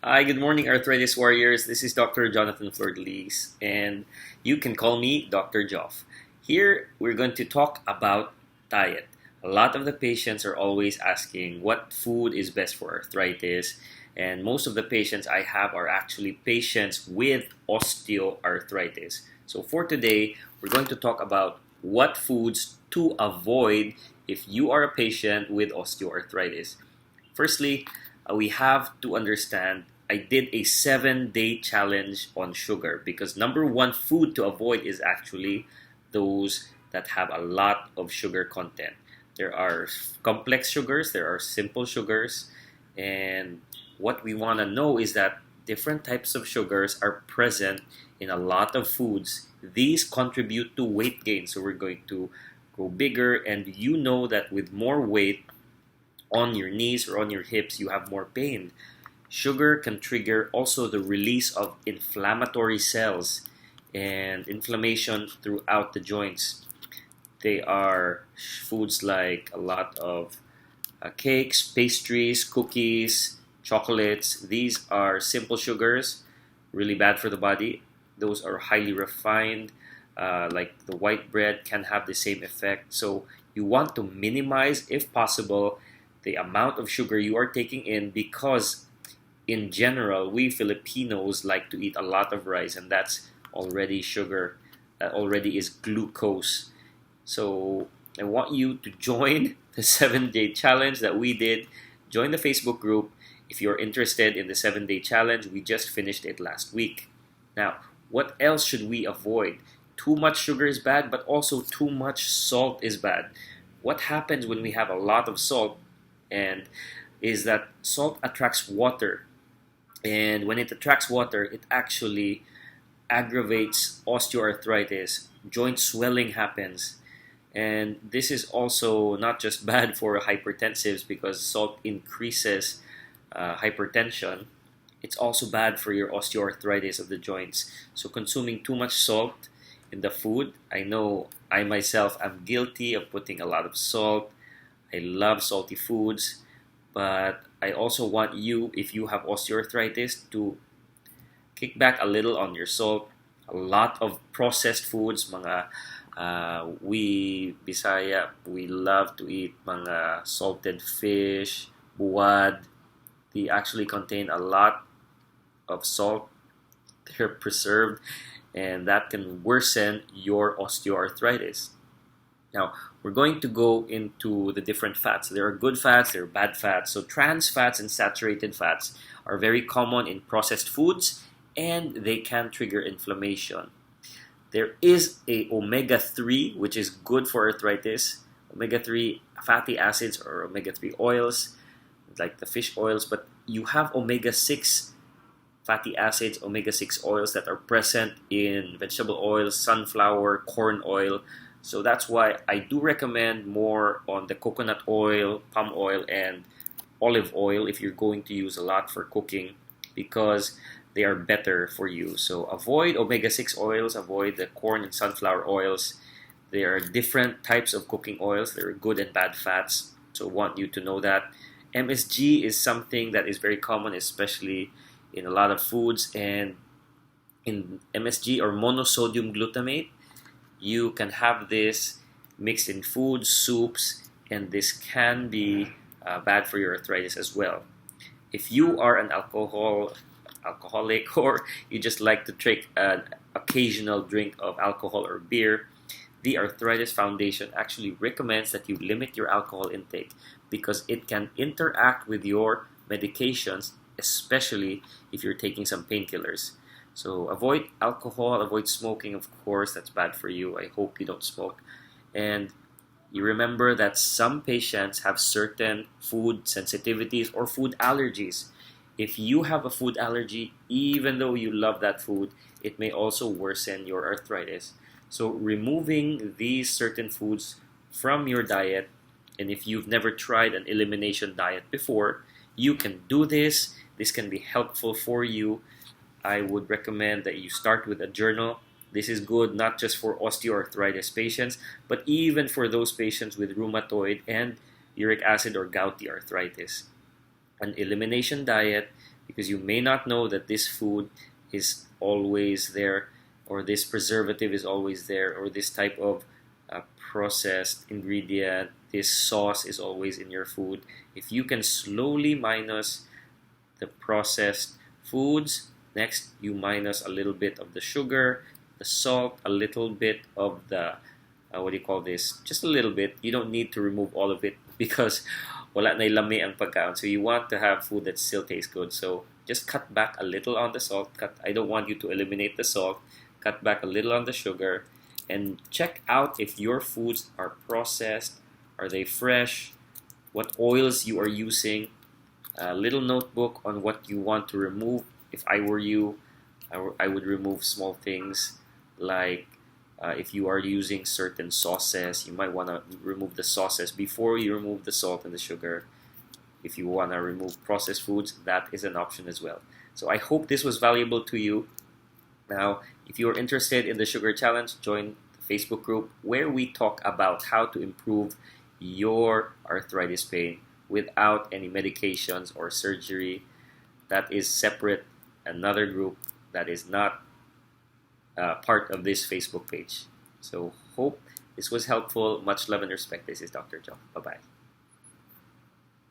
Hi, good morning, Arthritis Warriors. This is Dr. Jonathan Flordelis, and you can call me Dr. Joff. Here, we're going to talk about diet. A lot of the patients are always asking what food is best for arthritis, and most of the patients I have are actually patients with osteoarthritis. So, for today, we're going to talk about what foods to avoid if you are a patient with osteoarthritis. Firstly, we have to understand I did a 7-day challenge on sugar because number one food to avoid is actually those that have a lot of sugar content. There are complex sugars, there are simple sugars, and what we want to know is that different types of sugars are present in a lot of foods. These contribute to weight gain, so we're going to go bigger, and you know that with more weight, on your knees or on your hips, you have more pain. Sugar can trigger also the release of inflammatory cells and inflammation throughout the joints. They are foods like a lot of cakes, pastries, cookies, chocolates. These are simple sugars, really bad for the body. Those are highly refined, like the white bread can have the same effect. So you want to minimize, if possible, the amount of sugar you are taking in because in general we Filipinos like to eat a lot of rice, and that's already sugar, that already is glucose. So I want you to join the 7-day challenge that we did. Join the Facebook group if you're interested in the 7-day challenge. We just finished it last week. Now, what else should we avoid? Too much sugar is bad, but also too much salt is bad. What happens when we have a lot of salt? And is that salt attracts water, and when it attracts water, it actually aggravates osteoarthritis. Joint swelling happens, and this is also not just bad for hypertensives because salt increases hypertension. It's also bad for your osteoarthritis of the joints. So consuming too much salt in the food, I know I myself am guilty of putting a lot of salt. I love salty foods, but I also want you, if you have osteoarthritis, to kick back a little on your salt. A lot of processed foods, we Bisaya, we love to eat mga salted fish, buwad. They actually contain a lot of salt. They're preserved, and that can worsen your osteoarthritis. Now, we're going to go into the different fats. There are good fats, there are bad fats. So trans fats and saturated fats are very common in processed foods, and they can trigger inflammation. There is a omega-3, which is good for arthritis. Omega-3 fatty acids or omega-3 oils, like the fish oils, but you have omega-6 fatty acids, omega-6 oils that are present in vegetable oils, sunflower, corn oil. So that's why I do recommend more on the coconut oil, palm oil, and olive oil if you're going to use a lot for cooking because they are better for you. So avoid omega-6 oils, avoid the corn and sunflower oils. There are different types of cooking oils. There are good and bad fats. So I want you to know that. MSG is something that is very common, especially in a lot of foods. And in MSG or monosodium glutamate, you can have this mixed in foods, soups, and this can be bad for your arthritis as well. If you are an alcoholic or you just like to take an occasional drink of alcohol or beer, the Arthritis Foundation actually recommends that you limit your alcohol intake because it can interact with your medications, especially if you're taking some painkillers. So avoid alcohol, avoid smoking, of course, that's bad for you. I hope you don't smoke. And you remember that some patients have certain food sensitivities or food allergies. If you have a food allergy, even though you love that food, it may also worsen your arthritis. So removing these certain foods from your diet, and if you've never tried an elimination diet before, you can do this. This can be helpful for you. I would recommend that you start with a journal. This is good not just for osteoarthritis patients, but even for those patients with rheumatoid and uric acid or gouty arthritis. An elimination diet, because you may not know that this food is always there, or this preservative is always there, or this type of processed ingredient, this sauce is always in your food. If you can slowly minus the processed foods, next you minus a little bit of the sugar, the salt, a little bit of the what do you call this? Just a little bit. You don't need to remove all of it because wala na lami ang pagkaon. So you want to have food that still tastes good. So just cut back a little on the salt. I don't want you to eliminate the salt. Cut back a little on the sugar, and check out if your foods are processed. Are they fresh? What oils you are using? A little notebook on what you want to remove. If I were you, I would remove small things like if you are using certain sauces, you might want to remove the sauces before you remove the salt and the sugar. If you want to remove processed foods, that is an option as well. So I hope this was valuable to you. Now, if you are interested in the sugar challenge, join the Facebook group where we talk about how to improve your arthritis pain without any medications or surgery. That is separate, another group that is not part of this Facebook page. So hope this was helpful. Much love and respect. This is Dr. Joe. Bye-bye.